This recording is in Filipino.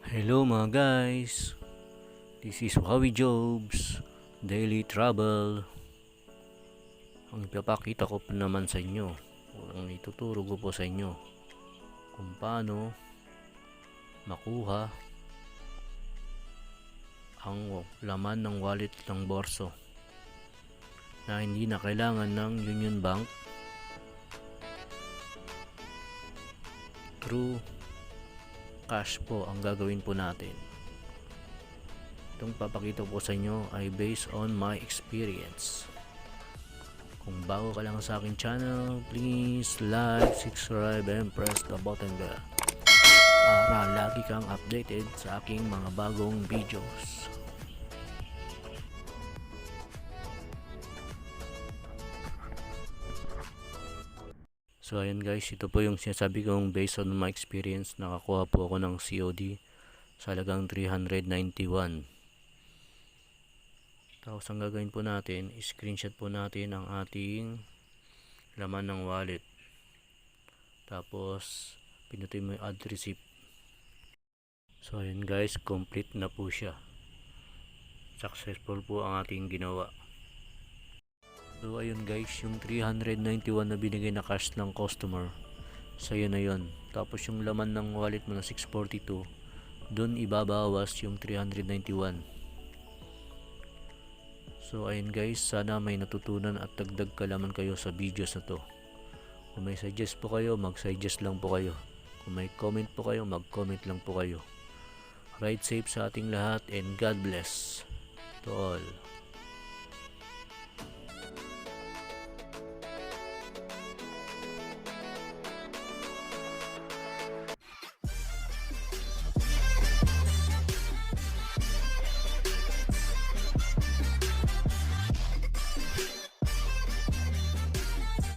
Hello mga guys, this is Wawi Jobs Daily Travel. Ang ipapakita ko po naman sa inyo, ang ituturo ko po sa inyo kung paano makuha ang laman ng wallet ng borso na hindi na kailangan ng Union Bank through cash po. Ang gagawin po natin, itong papakita ko sa inyo ay based on my experience. Kung bago ka lang sa aking channel, please like, subscribe, and press the button bell para lagi kang updated sa aking mga bagong videos. So ayan guys, ito po yung sinasabi kong based on my experience. Nakakuha po ako ng COD sa halagang 391. Tapos ang gagawin po natin, screenshot po natin ang ating laman ng wallet. Tapos pinutin mo yung add receipt. So ayan guys, complete na po siya. Successful po ang ating ginawa. So ayun guys, yung 391 na binigay na cash ng customer, sa'yo na yun. Tapos yung laman ng wallet mo na 642, dun ibabawas yung 391. So ayun guys, sana may natutunan at dagdag kalaman kayo sa videos na to. Kung may suggest po kayo, mag-suggest lang po kayo. Kung may comment po kayo, mag-comment lang po kayo. Ride safe sa ating lahat and God bless to all.